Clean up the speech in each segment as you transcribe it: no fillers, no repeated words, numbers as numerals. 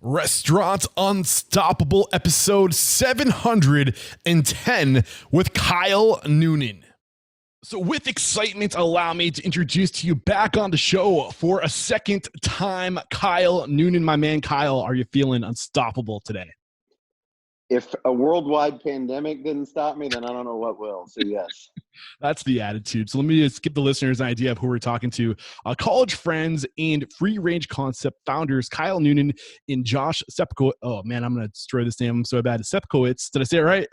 Restaurant Unstoppable, episode 710 with Kyle Noonan. So with excitement, allow me to introduce to you back on the show for a second time, Kyle Noonan. My man, Kyle, are you feeling unstoppable today? If a worldwide pandemic didn't stop me, then I don't know what will. So yes. That's the attitude. So let me just give the listeners an idea of who we're talking to. College friends and FreeRange Concept founders, Kyle Noonan and Josh Sepkowitz. Oh man, I'm going to destroy this name so bad. Sepkowitz. Did I say it right?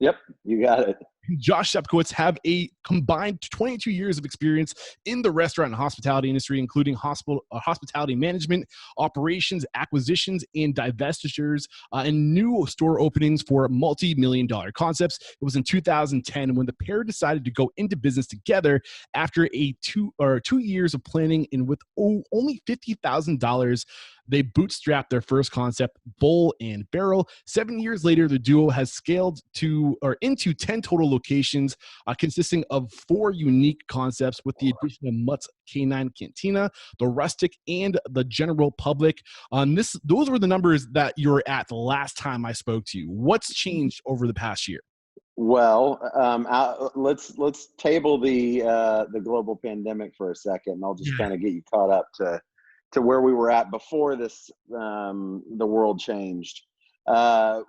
Yep, you got it. Josh Sepkowitz have a combined 22 years of experience in the restaurant and hospitality industry, including hospitality management, operations, acquisitions, and divestitures, and new store openings for multi-million-dollar concepts. It was in 2010 when the pair decided to go into business together after two years of planning, and with only $50,000. They bootstrapped their first concept, Bowl and Barrel. 7 years later, the duo has scaled into 10 total locations, consisting of 4 unique concepts with the addition of Mutts Canine Cantina, the Rustic, and the general public. Those were the numbers that you were at the last time I spoke to you. What's changed over the past year? Well, let's table the global pandemic for a second, and I'll just kind of get you caught up to where we were at before this the world changed.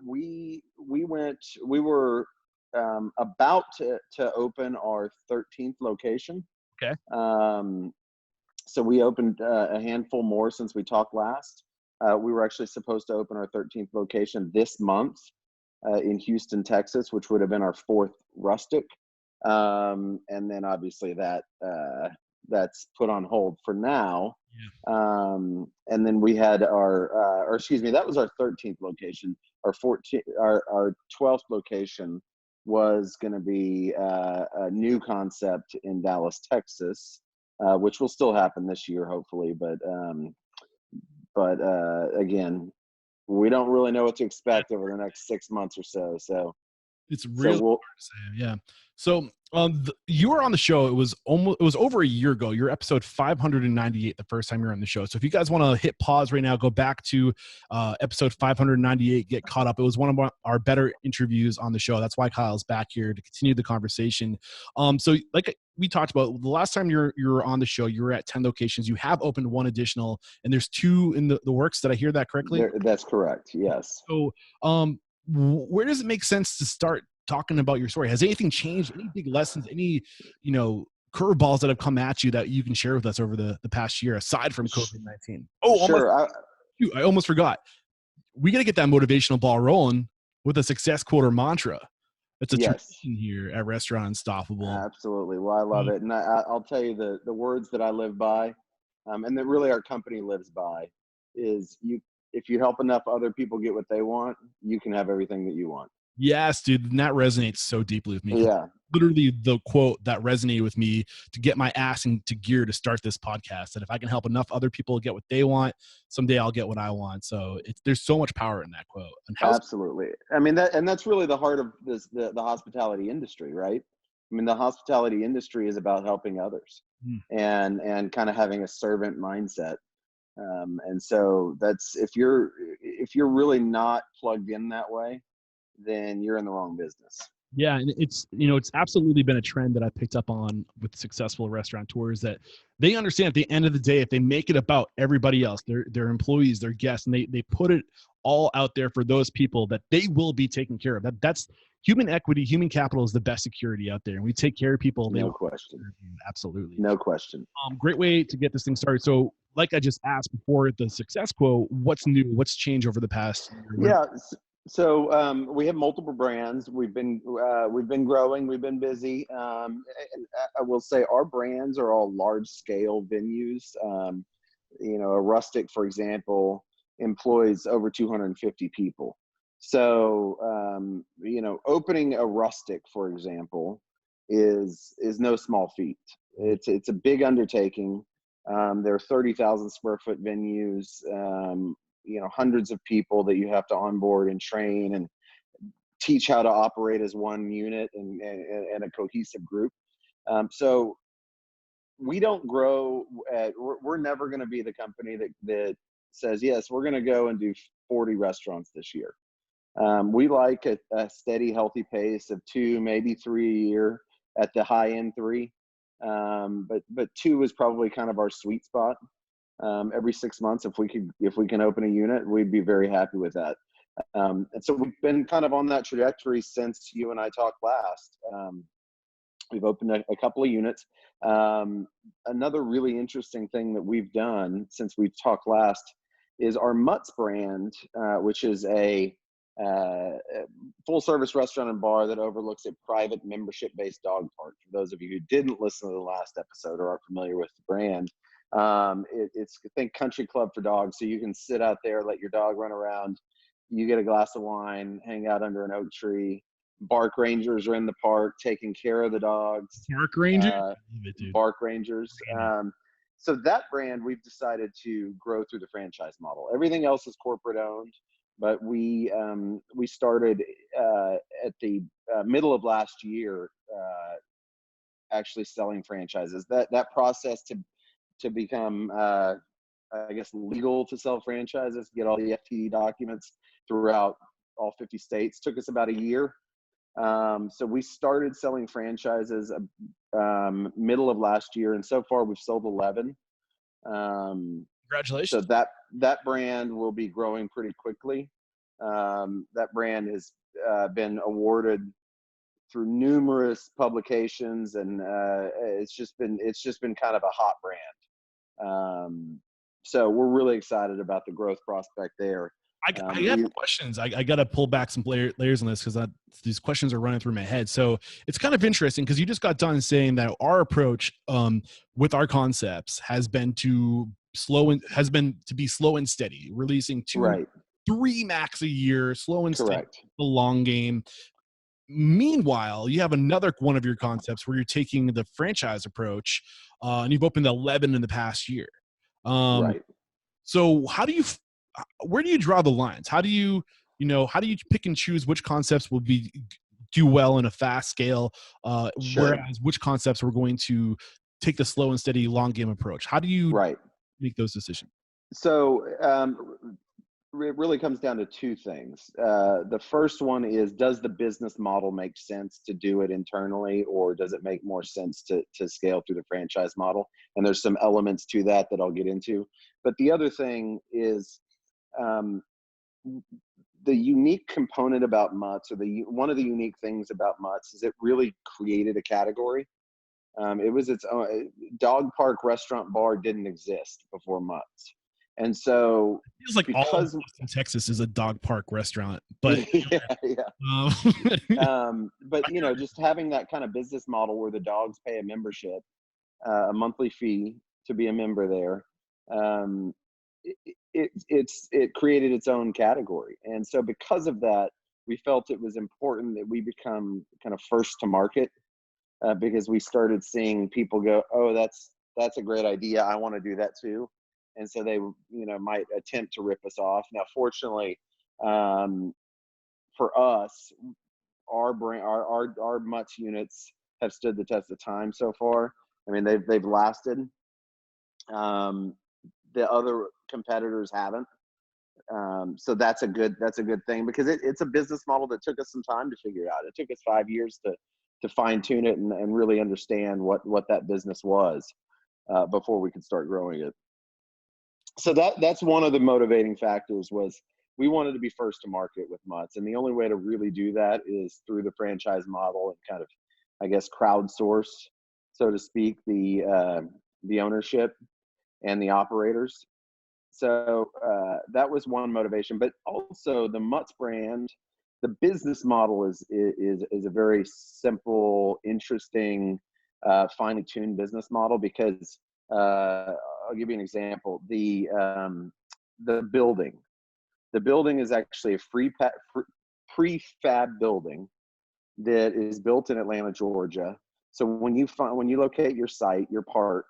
We were about to open our 13th location. Okay. So we opened a handful more since we talked last. We were actually supposed to open our 13th location this month in Houston, Texas, which would have been our 4th Rustic. And then obviously that's put on hold for now. Yeah. And then we had that was our 13th location. Our 12th location was going to be a new concept in Dallas, Texas, which will still happen this year, hopefully. But again, we don't really know what to expect over the next 6 months or so. So it's really hard to say, yeah. So you were on the show. It was over a year ago. You're episode 598 the first time you were on the show. So if you guys want to hit pause right now, go back to episode 598, get caught up. It was one of our better interviews on the show. That's why Kyle's back here to continue the conversation. So like we talked about, the last time you were on the show, you were at 10 locations. You have opened 1 additional, and there's 2 in the works. Did I hear that correctly? That's correct. Yes. So where does it make sense to start talking about your story? Has anything changed? Any big lessons? Any, curveballs that have come at you that you can share with us over the past year, aside from COVID-19? Oh, sure. I almost forgot. We got to get that motivational ball rolling with a success quote or mantra. It's a tradition here at Restaurant Unstoppable. Absolutely. Well, I love it. And I'll tell you the words that I live by, and that really our company lives by, is if you help enough other people get what they want, you can have everything that you want. Yes, dude. And that resonates so deeply with me. Yeah. Literally the quote that resonated with me to get my ass into gear to start this podcast. And if I can help enough other people get what they want, someday I'll get what I want. So there's so much power in that quote. And absolutely. I mean, that's really the heart of the hospitality industry, right? I mean, the hospitality industry is about helping others and kind of having a servant mindset. And so that's, if you're really not plugged in that way, then you're in the wrong business. Yeah. And it's absolutely been a trend that I picked up on with successful restaurateurs, that they understand at the end of the day, if they make it about everybody else, their employees, their guests, and they put it all out there for those people, that they will be taken care of. That's human equity. Human capital is the best security out there. And we take care of people. No question. Absolutely. No question. Great way to get this thing started. So like I just asked before, the success quote, what's new? What's changed over the past year? Yeah. So we have multiple brands. We've been growing. We've been busy. And I will say our brands are all large scale venues. A Rustic, for example, employs over 250 people. So opening a Rustic, for example, is no small feat. It's a big undertaking. There are 30,000 square foot venues. Hundreds of people that you have to onboard and train and teach how to operate as one unit and a cohesive group. So we don't grow we're never going to be the company that says, yes, we're going to go and do 40 restaurants this year. We like a steady, healthy pace of 2, maybe 3 a year, at the high end 3. But 2 is probably kind of our sweet spot. Every 6 months, if we can open a unit, we'd be very happy with that. And so we've been kind of on that trajectory since you and I talked last. We've opened a couple of units. Another really interesting thing that we've done since we talked last is our Mutts brand, which is a full-service restaurant and bar that overlooks a private membership-based dog park. For those of you who didn't listen to the last episode or are familiar with the brand, it's, I think, country club for dogs. So you can sit out there, let your dog run around. You get a glass of wine, hang out under an oak tree. Bark rangers are in the park taking care of the dogs. Park Ranger? Bark rangers. So that brand we've decided to grow through the franchise model. Everything else is corporate owned, but we started at the middle of last year actually selling franchises. That process to become I guess legal to sell franchises, get all the FTD documents throughout all 50 states, took us about a year. So we started selling franchises middle of last year, and so far we've sold 11. Congratulations. So that brand will be growing pretty quickly. That brand has been awarded through numerous publications, and it's just been kind of a hot brand. So we're really excited about the growth prospect there. I have questions. I got to pull back some layers on this because these questions are running through my head. So it's kind of interesting because you just got done saying that our approach with our concepts has been to be slow and steady, releasing 2, 3 max a year, slow and steady, the long game. Meanwhile, you have another one of your concepts where you're taking the franchise approach, and you've opened 11 in the past year. So where do you draw the lines? How do you pick and choose which concepts will do well in a fast scale, whereas which concepts we're going to take the slow and steady long game approach? How do you make those decisions? So it really comes down to 2 things. The first one is, does the business model make sense to do it internally, or does it make more sense to scale through the franchise model? And there's some elements to that I'll get into. But the other thing is, the unique component about Mutts, or one of the unique things about Mutts, is it really created a category. It was its own dog park restaurant bar didn't exist before Mutts. And so it feels like all of Austin, Texas is a dog park restaurant, but but just having that kind of business model where the dogs pay a membership, a monthly fee to be a member there, it created its own category. And so because of that, we felt it was important that we become kind of first to market, because we started seeing people go, oh, that's a great idea, I want to do that too. And so they might attempt to rip us off. Now fortunately, for us, our brand, our Mutts units have stood the test of time so far. I mean, they've lasted. The other competitors haven't. So that's a good thing, because it's a business model that took us some time to figure out. It took us 5 years to fine tune it and really understand what that business was, before we could start growing it. So that's one of the motivating factors, was we wanted to be first to market with Mutts. And the only way to really do that is through the franchise model and kind of, I guess, crowdsource, so to speak, the ownership and the operators. So that was one motivation. But also the Mutts brand, the business model is a very simple, interesting, finely tuned business model, because I'll give you an example. The building is actually a prefab building that is built in Atlanta, Georgia. So when you locate your site, your park,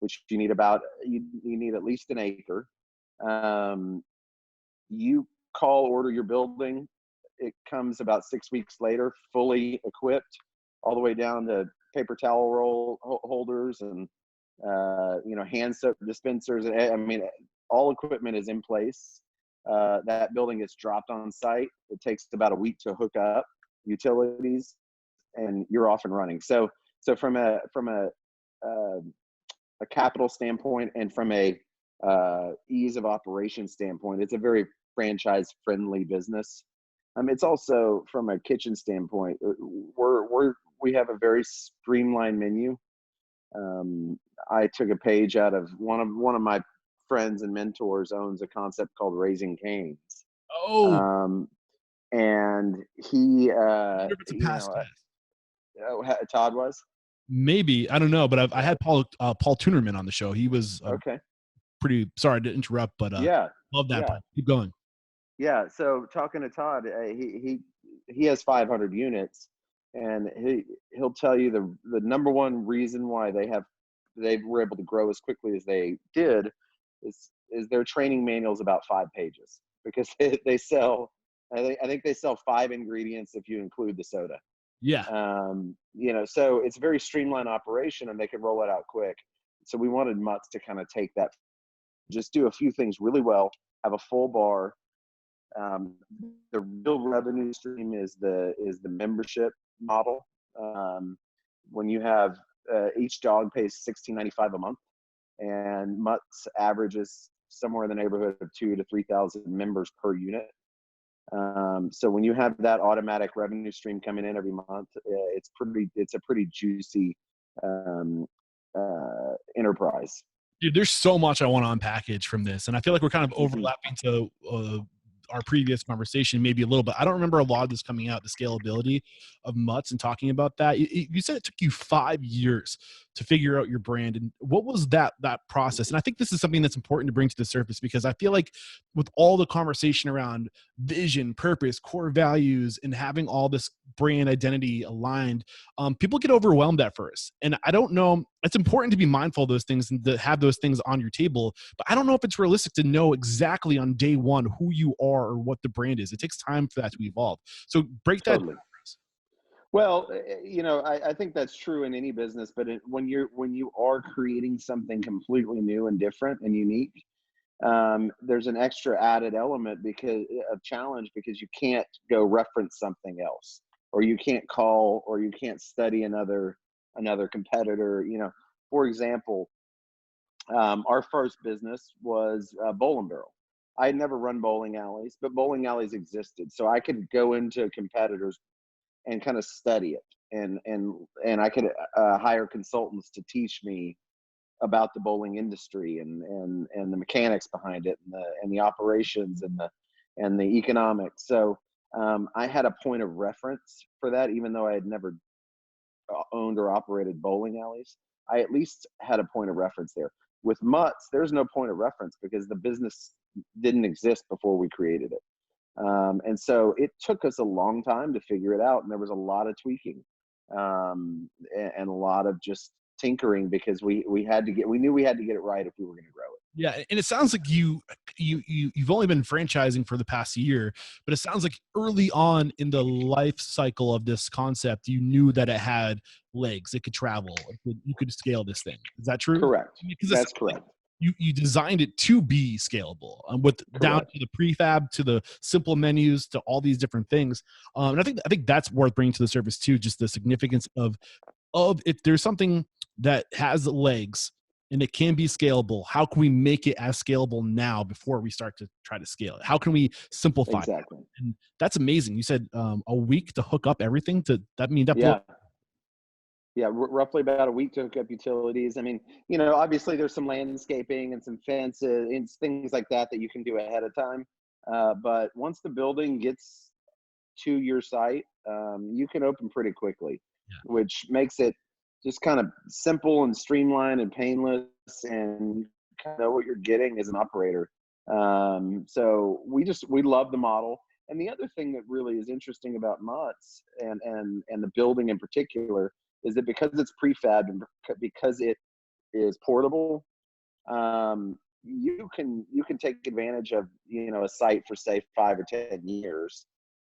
which you need at least an acre, you order your building. It comes about 6 weeks later, fully equipped, all the way down to paper towel roll holders and hand soap dispensers. I mean, all equipment is in place. That building is dropped on site. It takes about a week to hook up utilities, and you're off and running. So from a capital standpoint and from a ease of operation standpoint, it's a very franchise friendly business. It's also from a kitchen standpoint, we have a very streamlined menu. I took a page out of one of my friends and mentors owns a concept called Raising Cane's. Oh, And he, I wonder if it's a past guest. Todd was? Maybe, I don't know, but I had Paul Tunerman on the show. He was Okay. pretty, sorry to interrupt, but Yeah. love that Yeah. part. Keep going. Yeah. So talking to Todd, he has 500 units, and he'll tell you the number one reason why they were able to grow as quickly as they did is their training manual is about 5 pages, because they sell, I think they sell 5 ingredients if you include the soda. Yeah. So it's a very streamlined operation, and they can roll it out quick. So we wanted Mutts to kind of take that, just do a few things really well, have a full bar. The real revenue stream is the membership model. When you have each dog pays $16.95 a month, and Mutts averages somewhere in the neighborhood of 2,000 to 3,000 members per unit. So when you have that automatic revenue stream coming in every month, it's a pretty juicy enterprise. Dude, there's so much I want to unpackage from this, and I feel like we're kind of overlapping to our previous conversation maybe a little bit. I don't remember a lot of this coming out, the scalability of Mutts and talking about that. You said it took you 5 years to figure out your brand, and what was that process? And I think this is something that's important to bring to the surface, because I feel like with all the conversation around vision, purpose, core values, and having all this brand identity aligned, people get overwhelmed at first. And I don't know, it's important to be mindful of those things and to have those things on your table, but I don't know if it's realistic to know exactly on day one who you are or what the brand is. It takes time for that to evolve. So break that down. Well, I think that's true in any business, but when you are creating something completely new and different and unique, there's an extra added element of challenge, because you can't go reference something else, or you can't call, or you can't study another competitor. For example, our first business was Bowl and Barrel. I had never run bowling alleys, but bowling alleys existed, so I could go into competitors and kind of study it, and I could hire consultants to teach me about the bowling industry and the mechanics behind it, and the operations and the economics. So I had a point of reference for that, even though I had never owned or operated bowling alleys. I at least had a point of reference there. With Mutts, there's no point of reference, because the business didn't exist before we created it. And so it took us a long time to figure it out. And there was a lot of tweaking, and a lot of just tinkering, because we knew we had to get it right if we were going to grow it. Yeah, and it sounds like you've only been franchising for the past year, but it sounds like early on in the life cycle of this concept, you knew that it had legs, it could travel, you could scale this thing. Is that true? Correct. Because that's correct. You designed it to be scalable, with down to the prefab, to the simple menus, to all these different things. And I think that's worth bringing to the surface too, just the significance of if there's something that has legs and it can be scalable, how can we make it as scalable now before we start to try to scale it? How can we simplify it? And that's amazing. You said a week to hook up everything. Yeah, roughly about a week to hook up utilities. I mean, obviously there's some landscaping and some fences and things like that you can do ahead of time. But once the building gets to your site, you can open pretty quickly, which makes it just kind of simple and streamlined and painless, and you kind of know what you're getting as an operator. So we love the model. And the other thing that really is interesting about Mutts and the building in particular is that because it's prefab and because it is portable, you can take advantage of a site for say 5 or 10 years,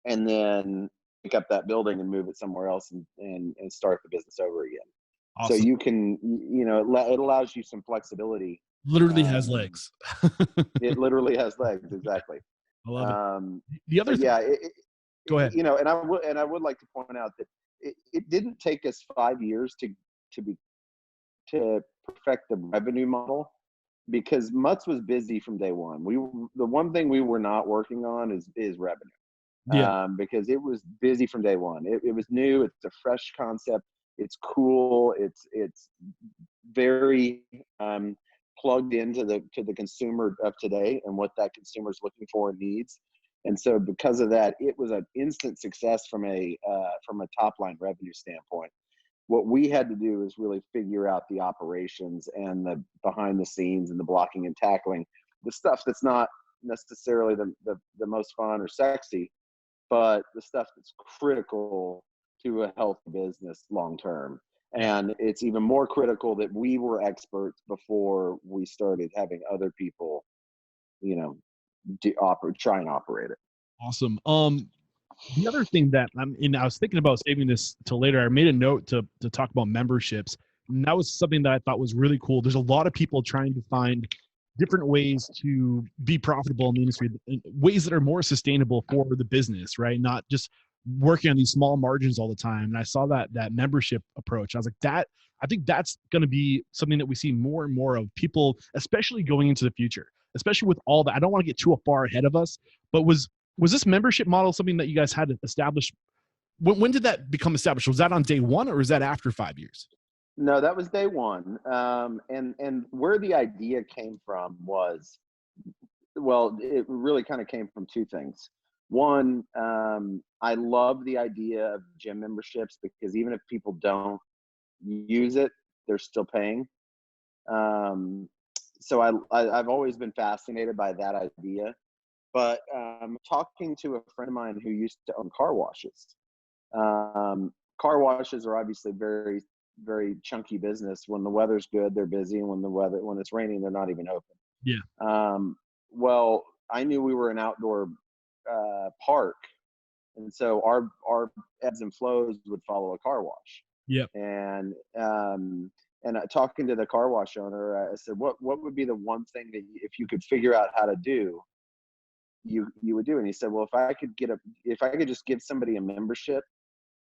and then pick up that building and move it somewhere else and start the business over again. Awesome. So you can it allows you some flexibility Literally has legs. It literally has legs, exactly. I love it. The other But thing, yeah, go ahead. you know, and I would like to point out that it didn't take us 5 years to perfect the revenue model, because Mutts was busy from day one. The one thing we were not working on is revenue, Yeah. because it was busy from day one. It was new. It's a fresh concept. It's cool. It's very plugged into the consumer of today and what that consumer is looking for and needs. And so because of that, it was an instant success from a top line revenue standpoint. What we had to do is really figure out the operations and the behind the scenes and the blocking and tackling, the stuff that's not necessarily the most fun or sexy, but the stuff that's critical to a healthy business long term. And it's even more critical that we were experts before we started having other people, you know, try and operate it. Awesome. The other thing that I was thinking about saving this till later. I made a note to talk about memberships, and that was something that I thought was really cool. There's a lot of people trying to find different ways to be profitable in the industry, ways that are more sustainable for the business, right? Not just working on these small margins all the time. And I saw that membership approach. I was like, I think that's going to be something that we see more and more of people, especially going into the future, especially with all that. I don't want to get too far ahead of us, but was this membership model something that you guys had to establish? When did that become established? Was that on day one, or is that after 5 years? No, that was day one. And where the idea came from was, well, it really kind of came from two things. One, I love the idea of gym memberships, because even if people don't use it, they're still paying. So I've always been fascinated by that idea. But talking to a friend of mine who used to own car washes, car washes are obviously very, very chunky business. When the weather's good, they're busy, and when it's raining, they're not even open. Yeah. Well, I knew we were an outdoor park, and so our ebbs and flows would follow a car wash. Yep. And talking to the car wash owner, I said, what would be the one thing that if you could figure out how to do, you would do? And he said, well, if I could just give somebody a membership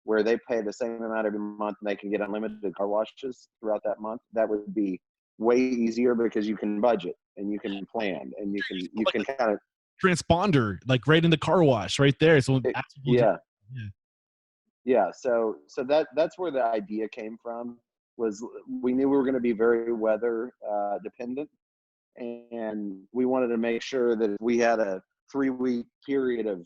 where they pay the same amount every month and they can get unlimited car washes throughout that month, that would be way easier, because you can budget and you can plan and you can kind of transponder like right in the car wash right there. So yeah. So that's where the idea came from. Was we knew we were going to be very weather dependent, and we wanted to make sure that if we had a 3-week period of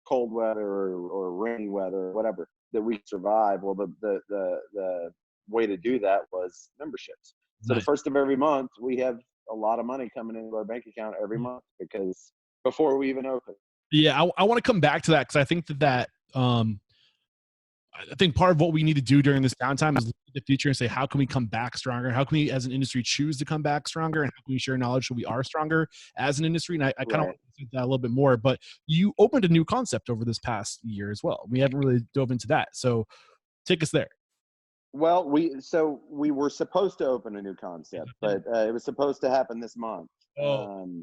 cold weather or rainy weather or whatever, that we could survive. Well, the way to do that was memberships. So nice. The first of every month, we have a lot of money coming into our bank account every month, because before we even open. Yeah, I want to come back to that, because I think that I think part of what we need to do during this downtime is look at the future and say, how can we come back stronger? How can we, as an industry, choose to come back stronger? And how can we share knowledge so we are stronger as an industry? And I kind of want to think that a little bit more. But you opened a new concept over this past year as well. We haven't really dove into that. So take us there. Well, we were supposed to open a new concept, but it was supposed to happen this month. Okay.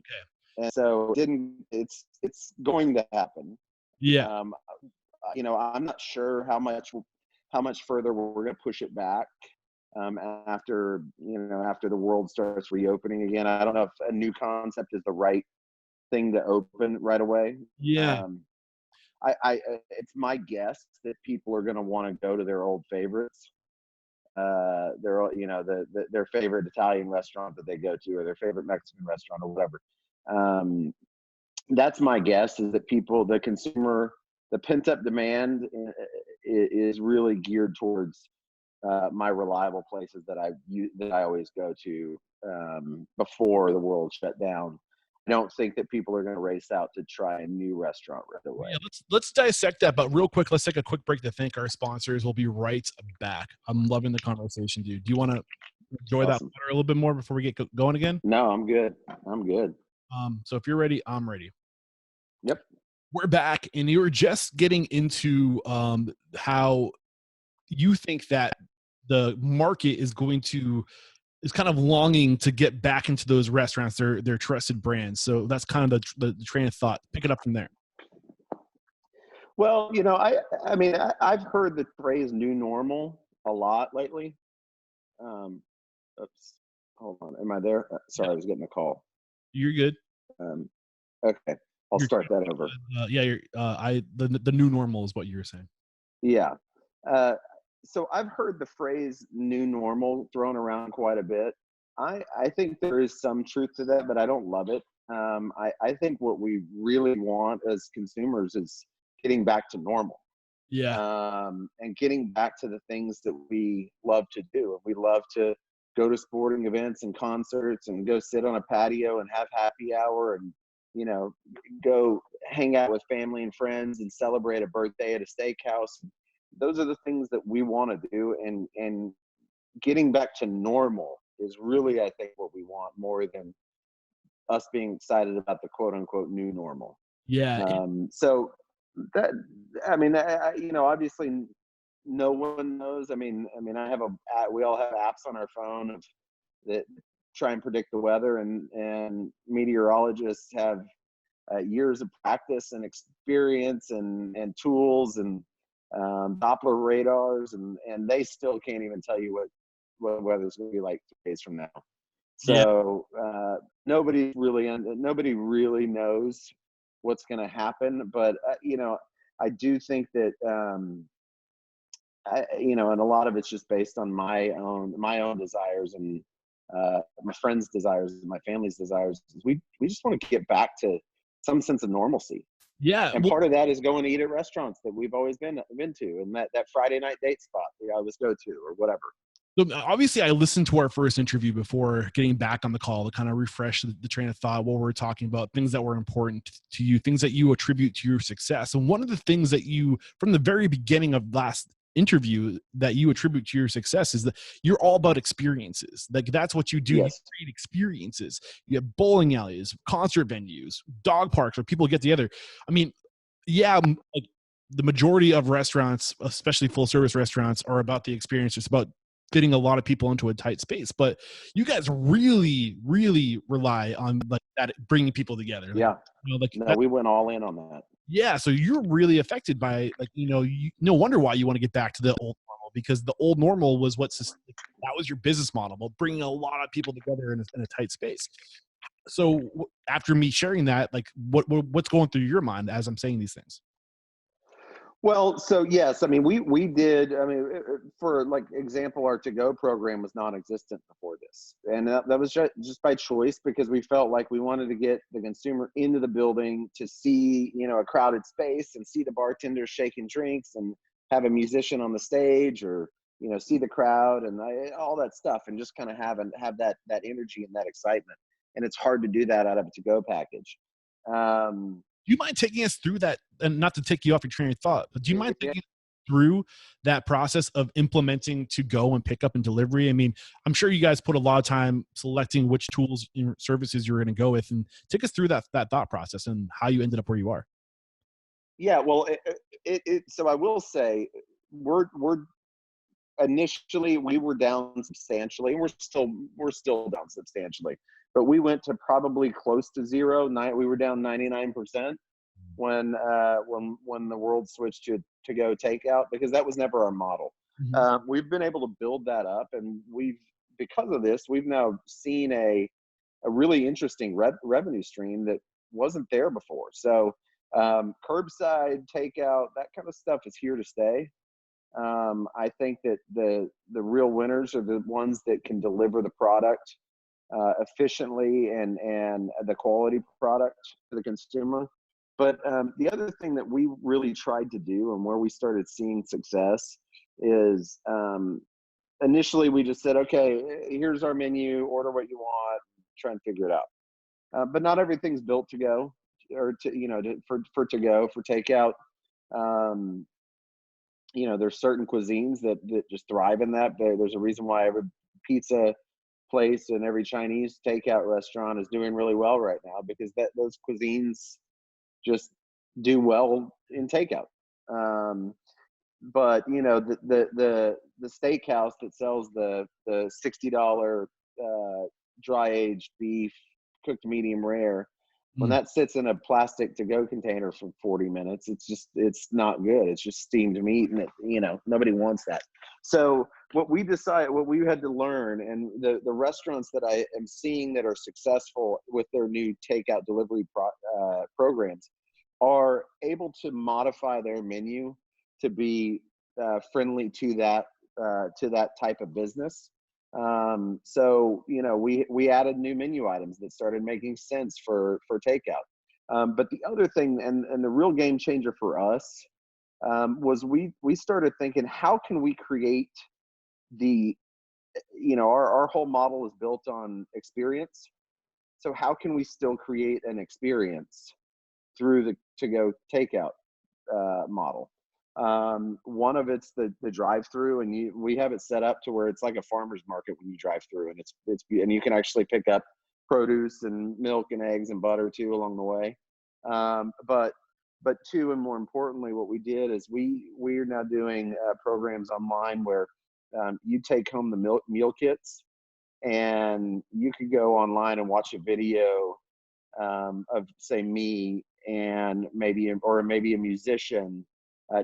And so it's going to happen. Yeah. I'm not sure how much further we're going to push it back after the world starts reopening again. I don't know if a new concept is the right thing to open right away. Yeah. It's my guess that people are going to want to go to their old favorites, their favorite Italian restaurant that they go to, or their favorite Mexican restaurant, or whatever. That's my guess, is that the consumer, the pent-up demand is really geared towards my reliable places that I always go to before the world shut down. I don't think that people are going to race out to try a new restaurant right away. Yeah, let's dissect that, but real quick, let's take a quick break to thank our sponsors. We'll be right back. I'm loving the conversation, dude. Do you want to enjoy that a little bit more before we get going again? No, I'm good. So if you're ready, I'm ready. Yep. We're back, and you were just getting into how you think that the market is going to is kind of longing to get back into those restaurants, their trusted brands. So that's kind of the train of thought. Pick it up from there. Well, I mean, I've heard the phrase "new normal" a lot lately. Um, Oops, hold on. Am I there? Sorry, I was getting a call. You're good. Um, okay, I'll You're start that over. yeah. The new normal is what you were saying. Yeah. Uh, so I've heard the phrase "new normal" thrown around quite a bit. I think there is some truth to that, but I don't love it. I think what we really want as consumers is getting back to normal. Yeah. And getting back to the things that we love to do. We love to go to sporting events and concerts and go sit on a patio and have happy hour and, go hang out with family and friends and celebrate a birthday at a steakhouse. Those are the things that we want to do. And getting back to normal is really, I think, what we want more than us being excited about the quote unquote new normal. Yeah. So that, I mean, obviously no one knows. I mean, we all have apps on our phone that try and predict the weather, and meteorologists have years of practice and experience and tools and Doppler radars, and they still can't even tell you what weather's going to be like 2 days from now. Yeah. So nobody really knows what's going to happen. But I do think that and a lot of it's just based on my own desires and my friends' desires and my family's desires. We just want to get back to some sense of normalcy. Yeah. And part of that is going to eat at restaurants that we've always been to, and that Friday night date spot that I always go to, or whatever. So obviously, I listened to our first interview before getting back on the call to kind of refresh the train of thought, what we're talking about, things that were important to you, things that you attribute to your success. And one of the things that you, from the very beginning of last interview, that you attribute to your success is that you're all about experiences. Like that's what you do. Yes. You create experiences. You have bowling alleys, concert venues, dog parks where people get together. I mean, yeah, like the majority of restaurants, especially full service restaurants, are about the experience. It's about fitting a lot of people into a tight space, but you guys really, really rely on like that, bringing people together. Yeah. That, we went all in on that. yeah. So you're really affected by no wonder why you want to get back to the old normal, because the old normal was that was your business model, but bringing a lot of people together in a tight space. So after me sharing that, like what's going through your mind as I'm saying these things? Well, so yes, I mean, we did. I mean, for like example, our to-go program was non-existent before this, and that was just by choice, because we felt like we wanted to get the consumer into the building to see, a crowded space and see the bartenders shaking drinks and have a musician on the stage, or see the crowd and all that stuff, and just kind of have that energy and that excitement. And it's hard to do that out of a to-go package. Do you mind taking us through that, and not to take you off your train of thought, but do you mind taking us through that process of implementing to go and pick up and delivery? I mean, I'm sure you guys put a lot of time selecting which tools and services you're going to go with, and take us through that thought process and how you ended up where you are. Yeah, well, so I will say we're initially we were down substantially, and we're still down substantially, but we went to probably close to zero. We were down 99% when the world switched to go takeout, because that was never our model. Mm-hmm. We've been able to build that up, and because of this, we've now seen a really interesting revenue stream that wasn't there before. So curbside takeout, that kind of stuff is here to stay. I think that the real winners are the ones that can deliver the product efficiently and the quality product to the consumer. But the other thing that we really tried to do, and where we started seeing success, is initially we just said, okay, here's our menu, order what you want, try and figure it out. But not everything's built to go, or for to go, for takeout. There's certain cuisines that just thrive in that. There's a reason why every pizza place and every Chinese takeout restaurant is doing really well right now, because those cuisines just do well in takeout. But the steakhouse that sells the $60 dry aged beef, cooked medium rare. When Mm. that sits in a plastic to-go container for 40 minutes, it's not good. It's just steamed meat, and nobody wants that. So what we had to learn, and the restaurants that I am seeing that are successful with their new takeout delivery programs are able to modify their menu to be friendly to that type of business. So we added new menu items that started making sense for takeout. But the other thing, and the real game changer for us, was we started thinking, how can we create our whole model is built on experience. So how can we still create an experience through the to-go takeout model? One of it's the drive-through, and we have it set up to where it's like a farmer's market when you drive through, and and you can actually pick up produce and milk and eggs and butter too along the way. But two, and more importantly, what we did is we're now doing programs online where you take home the meal kits, and you could go online and watch a video of, say, me and maybe a musician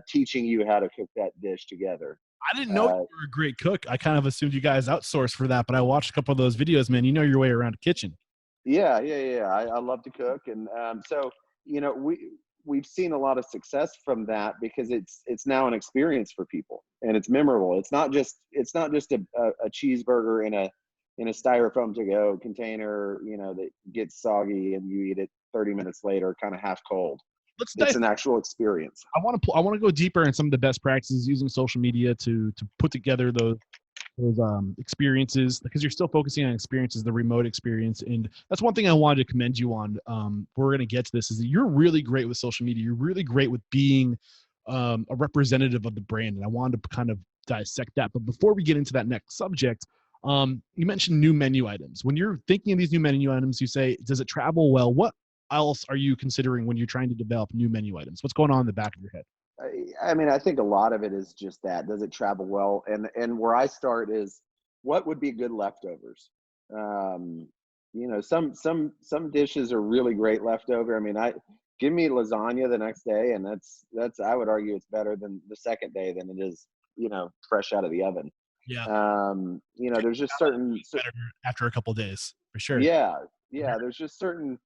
teaching you how to cook that dish together. I didn't know you were a great cook. I kind of assumed you guys outsourced for that, but I watched a couple of those videos, man. You know your way around a kitchen. Yeah. I love to cook, and so we've seen a lot of success from that because it's now an experience for people, and it's memorable. It's not just a cheeseburger in a styrofoam to-go container, that gets soggy and you eat it 30 minutes later, kind of half cold. It's an actual experience. I want to go deeper in some of the best practices using social media to put together those experiences, because you're still focusing on experiences, the remote experience. And that's one thing I wanted to commend you on. We're going to get to this, is that you're really great with social media. You're really great with being a representative of the brand. And I wanted to kind of dissect that. But before we get into that next subject, you mentioned new menu items. When you're thinking of these new menu items, you say, does it travel well? What else are you considering when you're trying to develop new menu items? What's going on in the back of your head? I mean, I think a lot of it is just that. Does it travel well? And where I start is, what would be good leftovers? Some dishes are really great leftover. I mean, give me lasagna the next day, and that's I would argue it's better than the second day than it is, fresh out of the oven. Yeah. There's just certain better after a couple of days, for sure. Yeah. There's just certain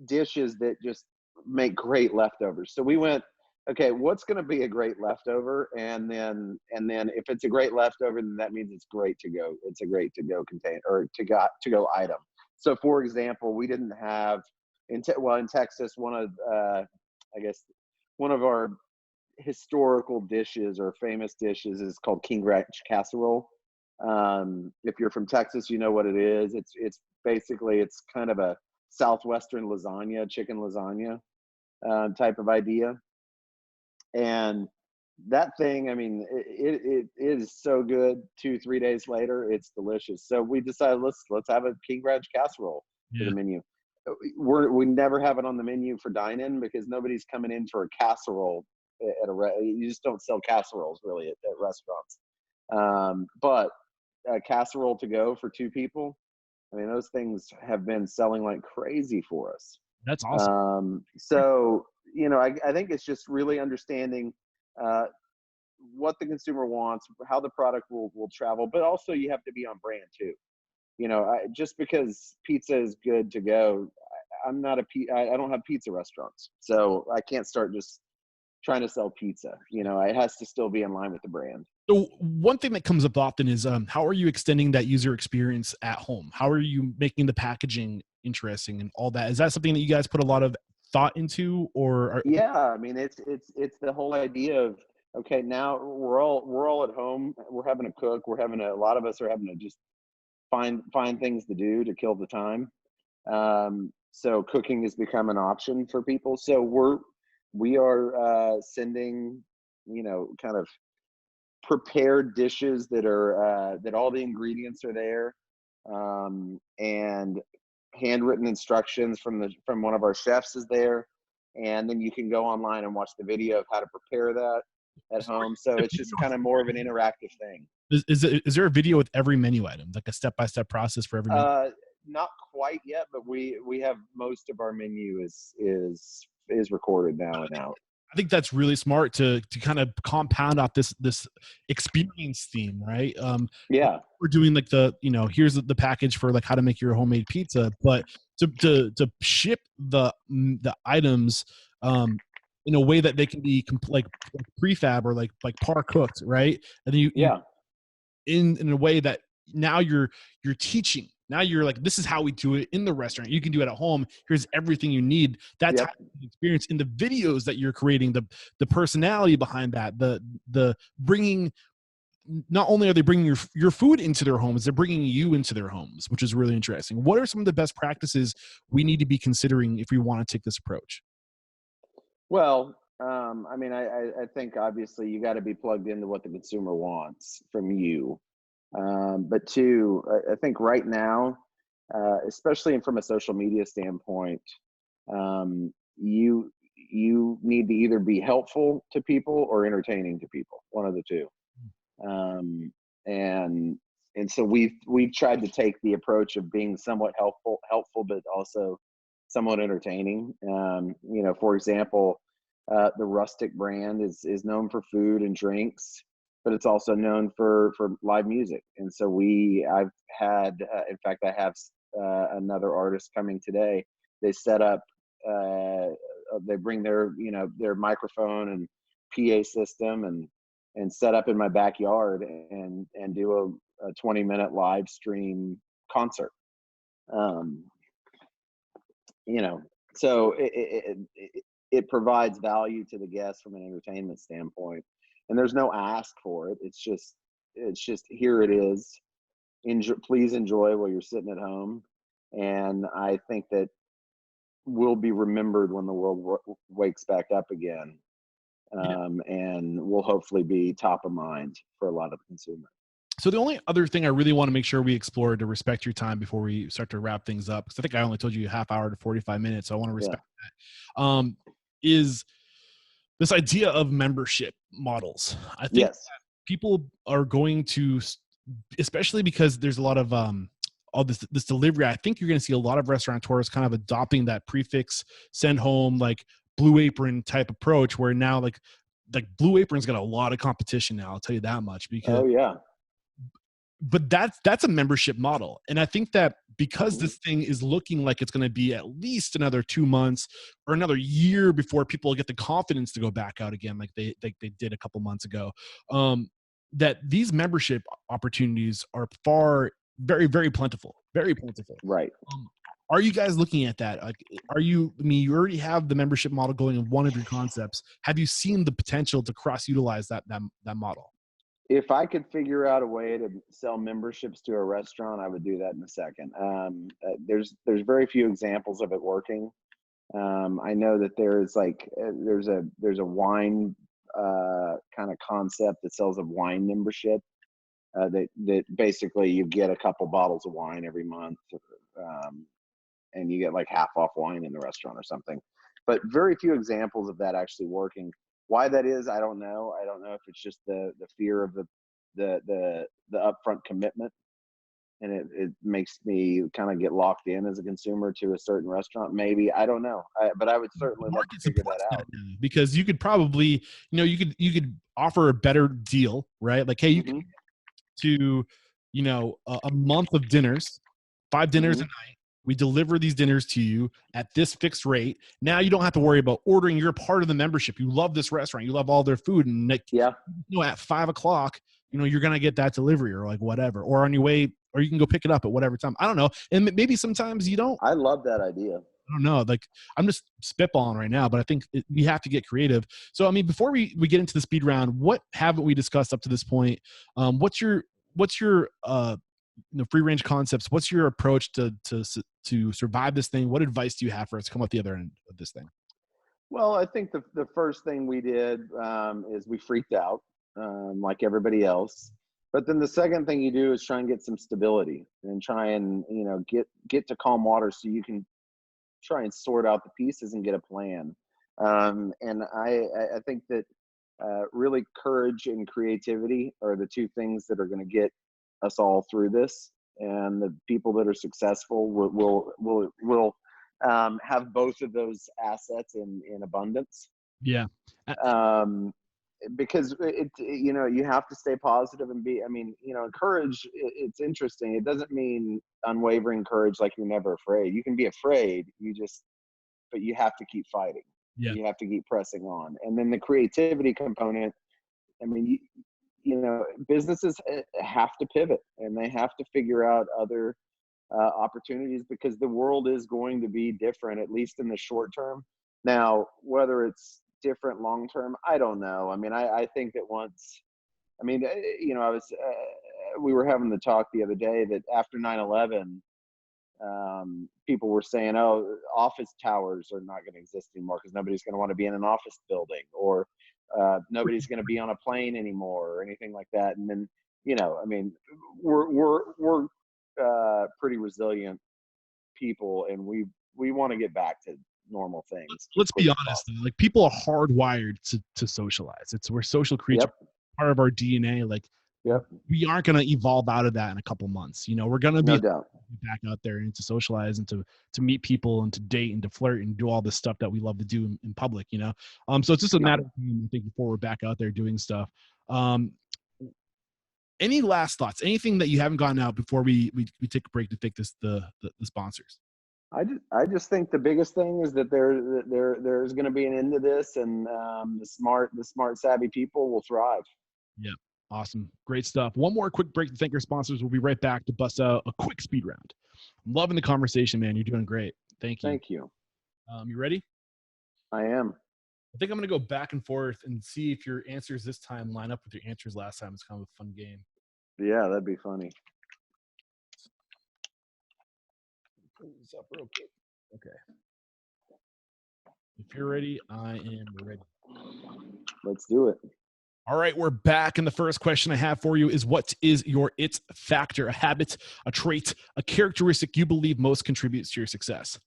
dishes that just make great leftovers. So we went, okay, what's going to be a great leftover? And then if it's a great leftover, then that means it's great to go. It's a great to go container or to go item. So for example, we didn't have in Texas, one of our historical dishes or famous dishes is called King Ranch casserole. If you're from Texas, you know what it is. It's basically, it's kind of a Southwestern lasagna, chicken lasagna type of idea. And that thing, I mean, it is so good. 2-3 days later, it's delicious. So we decided, let's have a King Ranch casserole for the menu. We never have it on the menu for dine-in because nobody's coming in for a casserole you just don't sell casseroles really at restaurants. But a casserole to go for 2 people, I mean, those things have been selling like crazy for us. That's awesome. So, I think it's just really understanding what the consumer wants, how the product will travel, but also you have to be on brand too. Just because pizza is good to go, I don't have pizza restaurants, so I can't start just trying to sell pizza. It has to still be in line with the brand. So one thing that comes up often is, how are you extending that user experience at home? How are you making the packaging interesting and all that? Is that something that you guys put a lot of thought into, or? Yeah, I mean, it's the whole idea of, okay, now we're all at home. We're having to cook. A lot of us are having to just find things to do to kill the time. So cooking has become an option for people. So we are sending, kind of prepared dishes that are that all the ingredients are there, and handwritten instructions from one of our chefs is there, and then you can go online and watch the video of how to prepare that. at home. So it's just kind of more of an interactive thing. Is there a video with every menu item, like a step-by-step process for every menu? Not quite yet, but we have most of our menu is recorded now and out. I think that's really smart to kind of compound out this experience theme, right? Yeah. We're doing like here's the package for like how to make your homemade pizza, but to ship the items in a way that they can be like prefab or like par cooked, right? And then you in a way that now you're teaching. Now you're like, this is how we do it in the restaurant. You can do it at home. Here's everything you need. That's how you experience in the videos that you're creating, the personality behind that, the bringing. Not only are they bringing your food into their homes, they're bringing you into their homes, which is really interesting. What are some of the best practices we need to be considering if we want to take this approach? Well, I mean, I think obviously you got to be plugged into what the consumer wants from you. But two, I think right now, especially from a social media standpoint, you need to either be helpful to people or entertaining to people, one of the two. And so we've tried to take the approach of being somewhat helpful, but also somewhat entertaining. For example, the Rustic brand is known for food and drinks, but it's also known for live music. And so I've had, in fact, I have another artist coming today. They set up, they bring their microphone and PA system and set up in my backyard and do a 20-minute live stream concert. So it provides value to the guests from an entertainment standpoint, and there's no ask for it. It's just here it is. Please enjoy while you're sitting at home. And I think that we'll be remembered when the world wakes back up again. And we'll hopefully be top of mind for a lot of the consumers. So the only other thing I really want to make sure we explore to respect your time before we start to wrap things up, because I think I only told you a half hour to 45 minutes, so I want to respect that, is this idea of membership models. I think that people are going to, especially because there's a lot of all this delivery, I think you're going to see a lot of restaurateurs kind of adopting that prefix send home, like Blue Apron type approach, where now like Blue Apron's got a lot of competition now, I'll tell you that much. Because but that's a membership model. And I think that because this thing is looking like it's going to be at least another 2 months or another year before people get the confidence to go back out again, like they did a couple months ago, that these membership opportunities are very, very plentiful, very plentiful. Right. Are you guys looking at that? Like, you already have the membership model going in one of your concepts. Have you seen the potential to cross utilize that model? If I could figure out a way to sell memberships to a restaurant, I would do that in a second. There's very few examples of it working. I know that there's a wine kind of concept that sells a wine membership. That basically you get a couple bottles of wine every month, and you get like half off wine in the restaurant or something. But very few examples of that actually working. Why that is, I don't know. I don't know if it's just the fear of the upfront commitment, and it makes me kind of get locked in as a consumer to a certain restaurant. Maybe, I don't know. But I would certainly like to figure that out, because you could probably, you could offer a better deal, right? Like, hey, you can to a month of dinners, 5 dinners a night. We deliver these dinners to you at this fixed rate. Now you don't have to worry about ordering. You're a part of the membership. You love this restaurant. You love all their food. And at 5 o'clock, you're going to get that delivery or like whatever, or on your way, or you can go pick it up at whatever time. I don't know. And maybe sometimes you don't. I love that idea. I don't know. Like, I'm just spitballing right now, but I think we have to get creative. So, I mean, before we get into the speed round, what haven't we discussed up to this point? What's your FreeRange Concepts, what's your approach to survive this thing? What advice do you have for us to come up the other end of this thing? Well, I think the first thing we did is we freaked out like everybody else. But then the second thing you do is try and get some stability and try and get to calm water so you can try and sort out the pieces and get a plan. And I think that really courage and creativity are the two things that are going to get us all through this. And the people that are successful will have both of those assets in abundance. Yeah. Because you have to stay positive and be, courage, it's interesting. It doesn't mean unwavering courage, like you're never afraid. You can be afraid, but you have to keep fighting. Yeah. You have to keep pressing on. And then the creativity component, businesses have to pivot, and they have to figure out other opportunities, because the world is going to be different, at least in the short term. Now, whether it's different long term, I don't know. I think that we were having the talk the other day that after 9/11, people were saying, oh, office towers are not going to exist anymore because nobody's going to want to be in an office building, or nobody's going to be on a plane anymore, or anything like that. And then, we're pretty resilient people, and we want to get back to normal things. Let's be honest, though. Like, people are hardwired to socialize. We're social creatures. Yep. Part of our DNA. Like, Yep. We aren't going to evolve out of that in a couple months. We're going to be No doubt. back out there and to socialize and to meet people and to date and to flirt and do all this stuff that we love to do in public. So it's just a matter of time, I think, before we're back out there doing stuff. Any last thoughts? Anything that you haven't gotten out before we take a break to thank the sponsors? I just think the biggest thing is that there's going to be an end to this, and the smart, savvy people will thrive. Yeah. Awesome. Great stuff. One more quick break to thank our sponsors. We'll be right back to bust out a quick speed round. I'm loving the conversation, man. You're doing great. Thank you. Thank you. You ready? I am. I think I'm going to go back and forth and see if your answers this time line up with your answers last time. It's kind of a fun game. Yeah, that'd be funny. Pull this up real quick. Okay. If you're ready, I am ready. Let's do it. All right, we're back. And the first question I have for you is, what is your it factor? A habit, a trait, a characteristic you believe most contributes to your success?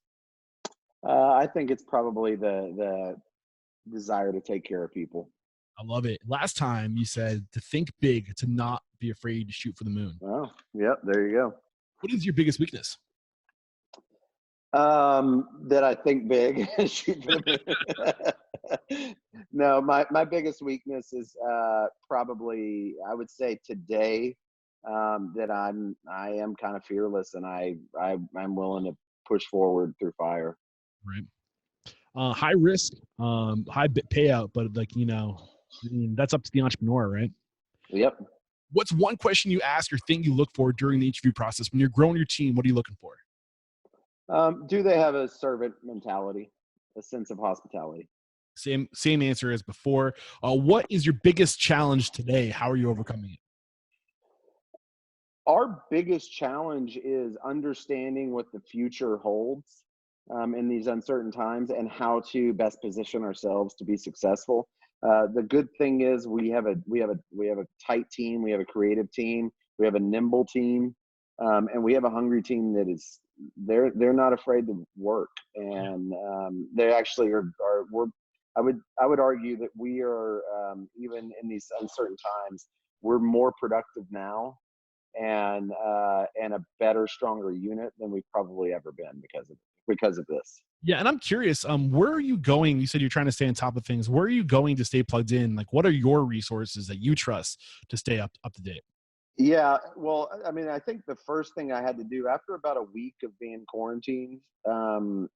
I think it's probably the desire to take care of people. I love it. Last time you said to think big, to not be afraid to shoot for the moon. Oh, yep. There you go. What is your biggest weakness? That I think big. Shoot for the moon. No, my biggest weakness is probably, I would say today, that I am kind of fearless, and I'm willing to push forward through fire. Right. High risk, high payout, but that's up to the entrepreneur, right? Yep. What's one question you ask or thing you look for during the interview process? When you're growing your team, what are you looking for? Do they have a servant mentality, a sense of hospitality? Same answer as before. What is your biggest challenge today? How are you overcoming it? Our biggest challenge is understanding what the future holds in these uncertain times, and how to best position ourselves to be successful. The good thing is we have a tight team, we have a creative team, we have a nimble team, and we have a hungry team that is they're not afraid to work, and they actually are. I would argue that we are, even in these uncertain times, we're more productive now, and a better, stronger unit than we've probably ever been because of this. Yeah, and I'm curious, where are you going? You said you're trying to stay on top of things. Where are you going to stay plugged in? Like, what are your resources that you trust to stay up to date? Yeah, well, I think the first thing I had to do after about a week of being quarantined, and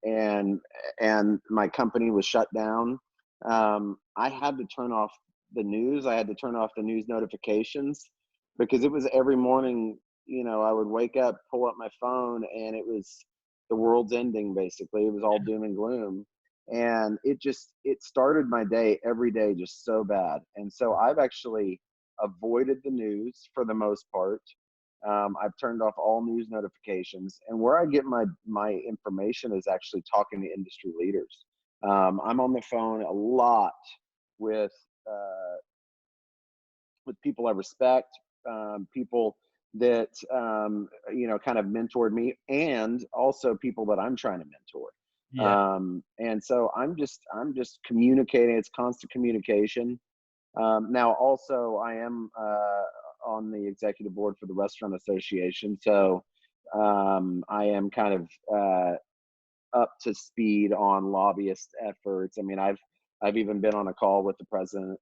my company was shut down, I had to turn off the news. I had to turn off the news notifications, because it was every morning, I would wake up, pull up my phone, and it was the world's ending, basically. It was all doom and gloom. And it started my day every day just so bad. And so I've actually avoided the news for the most part. I've turned off all news notifications, and where I get my information is actually talking to industry leaders. I'm on the phone a lot with people I respect, people that kind of mentored me, and also people that I'm trying to mentor. Yeah. And so I'm just communicating. It's constant communication. Now, also, I am on the executive board for the Restaurant Association, so I am kind of up to speed on lobbyist efforts. I mean, I've even been on a call with the president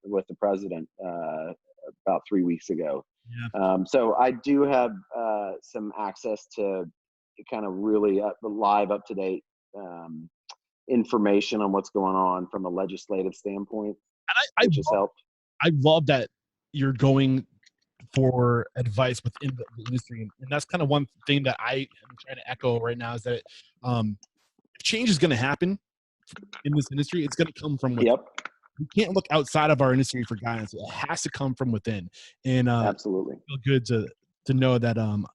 about 3 weeks ago. Yeah. So I do have some access to kind of really live, up to date information on what's going on from a legislative standpoint, And which has helped. I love that you're going for advice within the industry, and that's kind of one thing that I am trying to echo right now is that if change is going to happen in this industry, it's going to come from within. Yep, We can't look outside of our industry for guidance. It has to come from within, and absolutely. feel good to know that I'm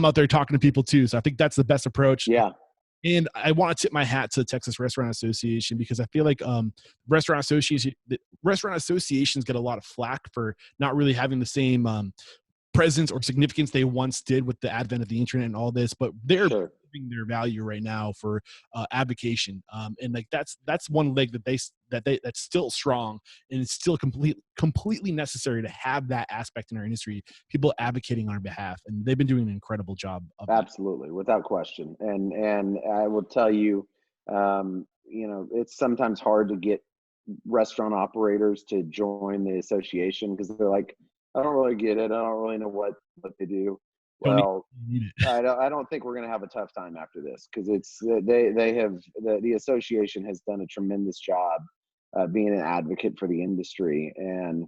out there talking to people too. So I think that's the best approach. Yeah, And I want to tip my hat to the Texas Restaurant Association because I feel like restaurant associations get a lot of flack for not really having the same presence or significance they once did with the advent of the internet and all this, but they're sure. proving their value right now for advocation. And like that's one leg that's still strong, and it's still completely necessary to have that aspect in our industry, people advocating on our behalf, and they've been doing an incredible job of that. Absolutely, without question. And I will tell you, it's sometimes hard to get restaurant operators to join the association because they're like, I don't really get it. I don't really know what they do. Don't Well, need it. I don't think we're going to have a tough time after this because the association has done a tremendous job being an advocate for the industry, and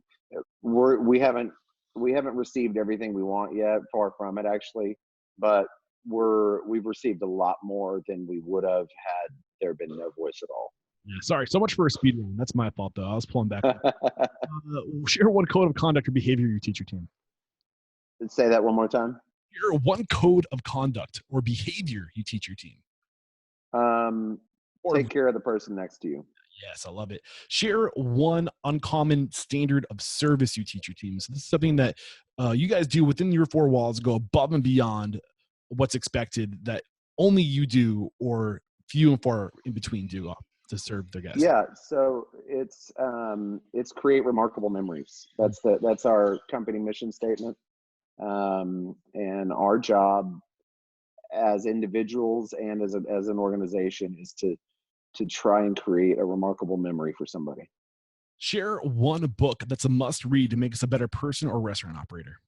we haven't received everything we want yet, far from it actually, but we've received a lot more than we would have had there been no voice at all. Yeah, sorry, so much for a speed run. That's my fault, though. I was pulling back. Share one code of conduct or behavior you teach your team. Say that one more time. Share one code of conduct or behavior you teach your team. Take care of the person next to you. Yes, I love it. Share one uncommon standard of service you teach your team. So this is something that you guys do within your four walls, go above and beyond what's expected that only you do or few and far in between do to serve their guests. Yeah, so it's create remarkable memories. That's our company mission statement, and our job as individuals and as an organization is to try and create a remarkable memory for somebody. Share one book that's a must read to make us a better person or restaurant operator.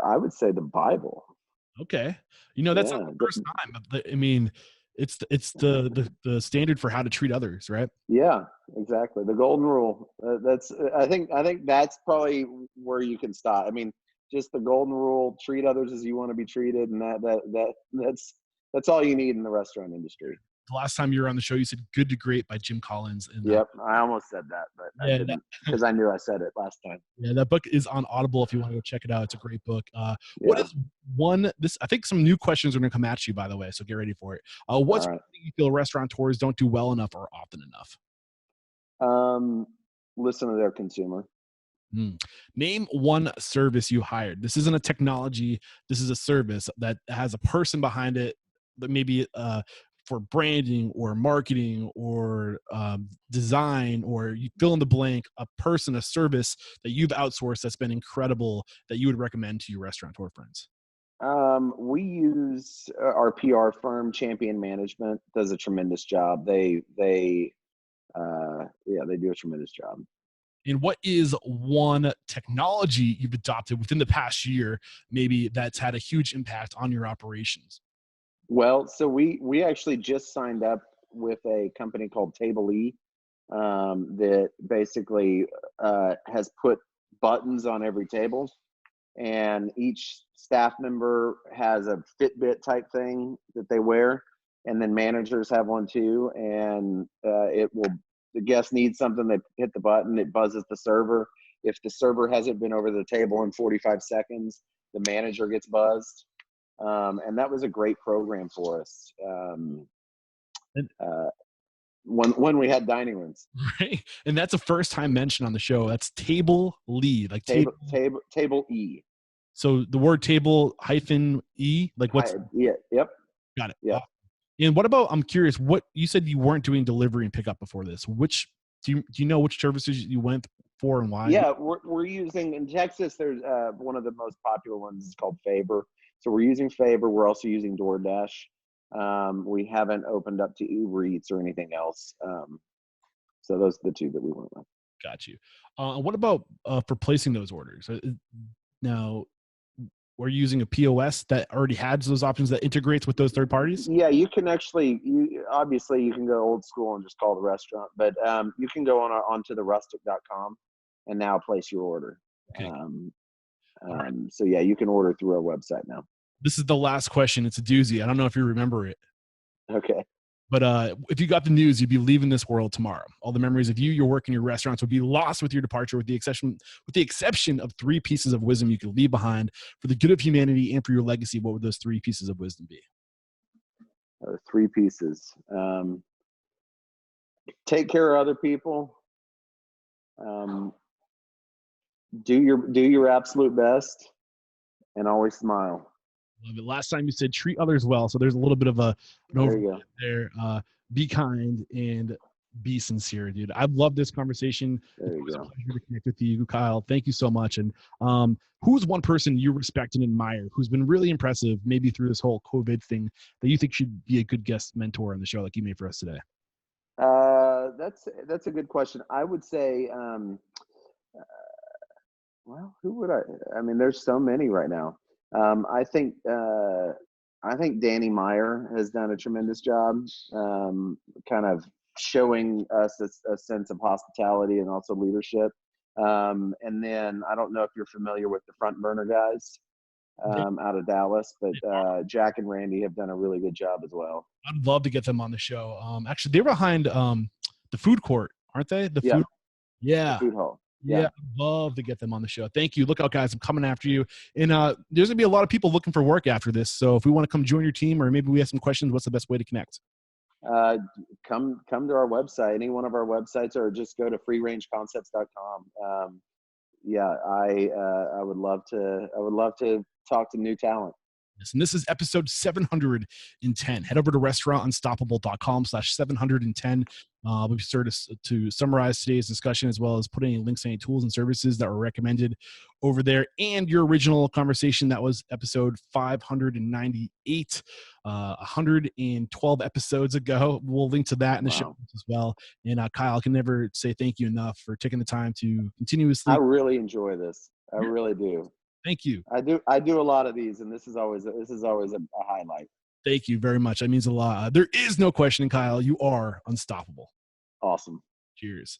I would say the Bible. Okay. That's not the first time. I mean, it's the standard for how to treat others, right? Yeah, exactly. The golden rule. I think that's probably where you can stop. I mean, just the golden rule: treat others as you want to be treated, and that's all you need in the restaurant industry. The last time you were on the show, you said "Good to Great" by Jim Collins. And, yep, I almost said that, but I didn't because I knew I said it last time. Yeah, that book is on Audible if you want to go check it out. It's a great book. What is I think some new questions are going to come at you, by the way, so get ready for it. What's something you feel restaurateurs don't do well enough or often enough? Listen to their consumer. Name one service you hired. This isn't a technology. This is a service that has a person behind it that maybe for branding or marketing or design, or you fill in the blank, a person, a service that you've outsourced that's been incredible that you would recommend to your restaurateur friends. We use our PR firm, Champion Management, does a tremendous job. They do a tremendous job. And what is one technology you've adopted within the past year, maybe that's had a huge impact on your operations? Well, so we actually just signed up with a company called Table E that basically has put buttons on every table, and each staff member has a Fitbit type thing that they wear, and then managers have one too, and the guest needs something, they hit the button, it buzzes the server. If the server hasn't been over the table in 45 seconds, the manager gets buzzed. And that was a great program for us when we had dining rooms. Right. And that's a first time mention on the show. That's Table Lead, like Table E. So the word table -E, like what's? Yeah. Yep. Got it. Yeah. And what about, I'm curious, what you said you weren't doing delivery and pickup before this. Which do you know which services you went for and why? Yeah, we're using in Texas. There's one of the most popular ones is called Favor. So we're using Favor. We're also using DoorDash. We haven't opened up to Uber Eats or anything else. So those are the two that we went with. Got you. What about for placing those orders? Now, we're using a POS that already has those options that integrates with those third parties? Yeah, you can actually, obviously you can go old school and just call the restaurant, but you can go onto the rustic.com and now place your order. Okay. Right. So yeah, you can order through our website now. This is the last question. It's a doozy. I don't know if you remember it. Okay. But if you got the news, you'd be leaving this world tomorrow. All the memories of your work in your restaurants would be lost with your departure, with the exception of 3 pieces of wisdom you could leave behind for the good of humanity and for your legacy. What would those 3 pieces of wisdom be? 3 pieces. Take care of other people. Do your absolute best, and always smile. Love it. Last time you said treat others well, so there's a little bit of an overlap there. Be kind and be sincere, dude. I've loved this conversation. There you It's go. a pleasure to connect with you, Kyle. Thank you so much. And who's one person you respect and admire who's been really impressive, maybe through this whole COVID thing, that you think should be a good guest mentor on the show, like you made for us today? That's a good question. I would say, well, who would I mean, there's so many right now. I think Danny Meyer has done a tremendous job, kind of showing us a sense of hospitality and also leadership. And then I don't know if you're familiar with the Front Burner guys out of Dallas, but Jack and Randy have done a really good job as well. I'd love to get them on the show. Actually, they're behind the food court, aren't they? The food hall. Yeah, I'd love to get them on the show. Thank you. Look out, guys. I'm coming after you. And there's going to be a lot of people looking for work after this. So if we want to come join your team, or maybe we have some questions, what's the best way to connect? Come to our website, any one of our websites, or just go to freerangeconcepts.com. I would love to talk to new talent. And this is episode 710. Head over to restaurantunstoppable.com/710. We'll be sure to summarize today's discussion, as well as put any links to any tools and services that were recommended over there, and your original conversation. That was episode 598, 112 episodes ago. We'll link to that in the show notes as well. And Kyle, I can never say thank you enough for taking the time to continuously. I really enjoy this. I really do. Thank you. I do a lot of these, and this is always a highlight. Thank you very much. That means a lot. There is no question, Kyle. You are unstoppable. Awesome. Cheers.